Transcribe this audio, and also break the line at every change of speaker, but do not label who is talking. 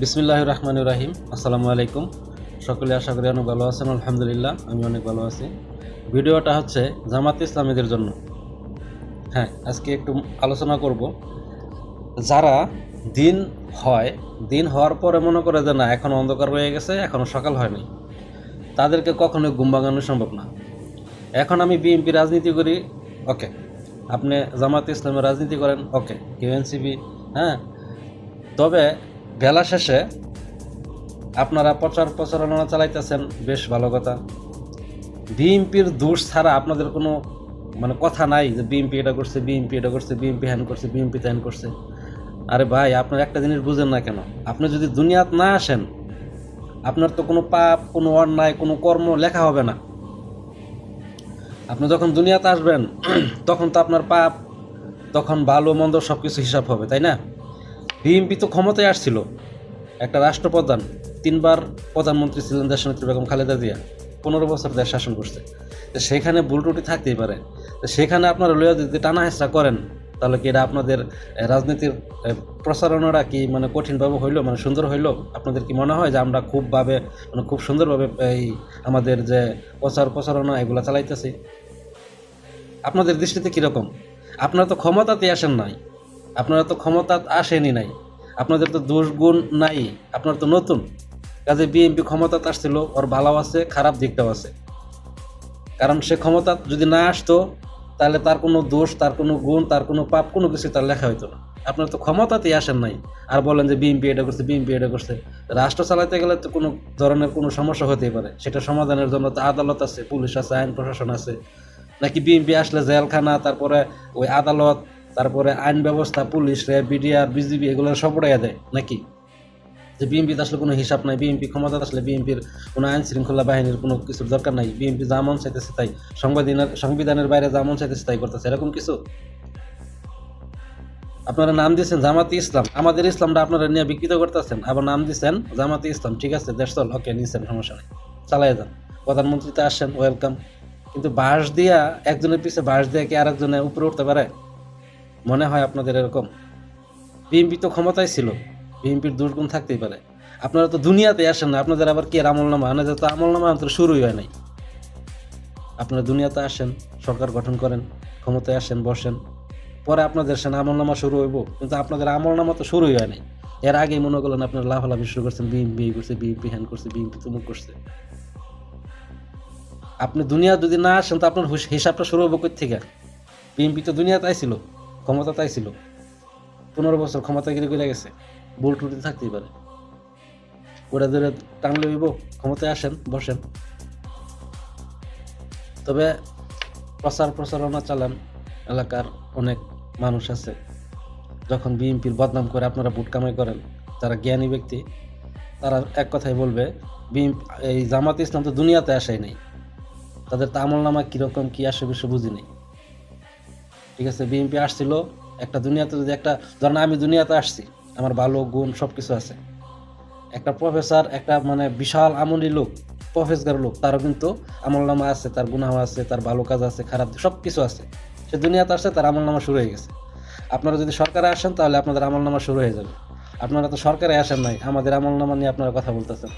বিসমিল্লাহির রহমানির রহিম। আসসালামু আলাইকুম। সকলে আশা করি অনেক ভালো আছেন। আলহামদুলিল্লাহ, আমি অনেক ভালো আছি। ভিডিওটা হচ্ছে জামাত ইসলামীদের জন্য। হ্যাঁ, আজকে একটু আলোচনা করব। যারা দিন হয়, দিন হওয়ার পরে মনে করে যে না, এখন অন্ধকার রয়ে গেছে, এখনও সকাল হয়নি, তাদেরকে কখনোই ঘুম ভাঙানো সম্ভব না। এখন আমি বিএনপি রাজনীতি করি, ওকে। আপনি জামাত ইসলামের রাজনীতি করেন, ওকে। কেউ এনসিপি, হ্যাঁ। তবে বেলা শেষে আপনারা প্রচারণা চালাইতেছেন, বেশ ভালো কথা। বিএনপির দোষ ছাড়া আপনাদের কোনো কথা নাই যে বিএনপি এটা করছে, বিএনপি এটা করছে, বিএনপি হ্যান করছে, বিএনপি ত্যান করছে। আরে ভাই, আপনার একটা জিনিস বুঝেন না কেন? আপনি যদি দুনিয়াত না আসেন, আপনার তো কোনো পাপ, কোনো অন্যায়, কোনো কর্ম লেখা হবে না। আপনি যখন দুনিয়াতে আসবেন তখন তো আপনার পাপ, তখন ভালো মন্দ সব কিছু হিসাব হবে, তাই না? বিএনপি তো ক্ষমতায় আসছিল, একটা রাষ্ট্রপ্রধান, 3বার প্রধানমন্ত্রী ছিলেন দেশনেত্রী বেগম খালেদা জিয়া, 15 বছর দেশ শাসন করছে। তো সেখানে ভুল ত্রুটি থাকতেই পারে। তো সেখানে আপনারা লইয়া যদি টানা হেঁচড়া করেন, তাহলে কি এটা আপনাদের রাজনীতির প্রচারণাটা কি কঠিনভাবে হইলো, সুন্দর হইলো? আপনাদের কি মনে হয় যে আমরা খুব সুন্দরভাবে এই আমাদের যে প্রচারণা এগুলো চালাইতেছি? আপনাদের দৃষ্টিতে কীরকম? আপনারা তো ক্ষমতাতে আসেন নাই, আপনারা তো ক্ষমতা আসেনি নাই, আপনাদের তো দোষ গুণ নাই, আপনার তো নতুন। কাজে বিএনপি ক্ষমতাতে আসছিল, ওর ভালো আছে, খারাপ দিকটাও আছে। কারণ সে ক্ষমতা যদি না আসতো, তাহলে তার কোনো দোষ, তার কোনো গুণ, তার কোনো পাপ, কোনো কিছু তার লেখা হইতো না। আপনারা তো ক্ষমতাতেই আসেন নাই, আর বলেন যে বিএনপি এটা করছে, বিএনপি এটা করছে। রাষ্ট্র চালাতে গেলে তো কোনো ধরনের কোনো সমস্যা হতেই পারে, সেটা সমাধানের জন্য তো আদালত আছে, পুলিশ আছে, আইন প্রশাসন আছে। নাকি বিএনপি আসলে জেলখানা, তারপরে ওই আদালত, তারপরে আইন ব্যবস্থা, পুলিশ, র্যাব, বিডিআর, বিজিবি এগুলো সব উড়াইয়া দেয় নাকি? যে বিএনপিতে আসলে কোনো হিসাব নাই, বিএনপি ক্ষমতা আসলে বিএনপির কোনো আইন শৃঙ্খলা বাহিনীর কোনো কিছুর দরকার নাই, বিএনপি যা মন চাইতেছে তাই, সংবিধানের বাইরে যা মন চাইতেছে তাই করতেছে, এরকম কিছু? আপনারা নাম দিয়েছেন জামাতে ইসলাম, আমাদের ইসলামটা আপনারা নিয়ে বিকৃত করতেছেন, আবার নাম দিচ্ছেন জামাতে ইসলাম। ঠিক আছে, দেশ চল, ওকে, নিয়েছেন, সমস্যা নেই, চালাই যান। প্রধানমন্ত্রীতে আসেন, ওয়েলকাম। কিন্তু বাঁশ দিয়া, একজনের পিছিয়ে বাঁশ দিয়ে কি আরেকজনের উপরে উঠতে পারে? মনে হয় আপনাদের এরকম? বিএনপি তো ক্ষমতায় ছিল, বিএনপির দুর্গুণ থাকতেই পারে। আপনারা তো দুনিয়াতে আসেন না, আপনাদের আবার কি আমলনামা? আপনাদের তো আমলনামা অন্তর শুরুই হয় নাই। আপনারা দুনিয়াতে আসেন, সরকার গঠন করেন, ক্ষমতায় আসেন, বসেন, পরে আপনাদের সেনা আমলনামা শুরু হইব, কিন্তু আপনাদের আমলনামা তো শুরুই হয় নাই। এর আগেই মনে করলেন আপনারা লাফালাফি শুরু করছেন, বিএনপি করছে, বিএনপি হ্যান করছে, বিএনপি তুমুক করছে। আপনি দুনিয়া যদি না আসেন, তো আপনার হিসাবটা শুরু হবো কই থেকে? বিএনপি তো দুনিয়াতে আইছিল, ক্ষমতাতে আইছিল, 15 বছর ক্ষমতা গিরে গিরে গেছে, ভুল ত্রুটি থাকতেই পারে। ওরা ধরে টানলে হইব? ক্ষমতায় আসেন, বসেন। তবে প্রচারণা চালান, এলাকার অনেক মানুষ আছে, যখন বিএনপির বদনাম করে আপনারা ভোট কামাই করেন, যারা জ্ঞানী ব্যক্তি, তারা এক কথাই বলবে এই জামাত ইসলাম তো দুনিয়াতে আসাই নাই, তাদের তো আমলনামা কীরকম কী আসে বিষয় বুঝি নেই। ঠিক আছে, বিএনপি আসছিল একটা দুনিয়াতে, যদি একটা ধরেন আমি দুনিয়াতে আসছি, আমার ভালো গুণ সব কিছু আছে, একটা প্রফেসর, একটা বিশাল আমলি লোক, প্রফেসর লোক, তারও কিন্তু আমলনামা আছে, তার গুনাহ আছে, তার ভালো কাজ আছে, খারাপ সব কিছু আছে। সে দুনিয়াতে আসছে, তার আমলনামা শুরু হয়ে গেছে। আপনারা যদি সরকারে আসেন, তাহলে আপনাদের আমলনামা শুরু হয়ে যাবে। আপনারা তো সরকারে আসেন নাই, আমাদের আমলনামা নিয়ে আপনারা কথা বলতেছেন।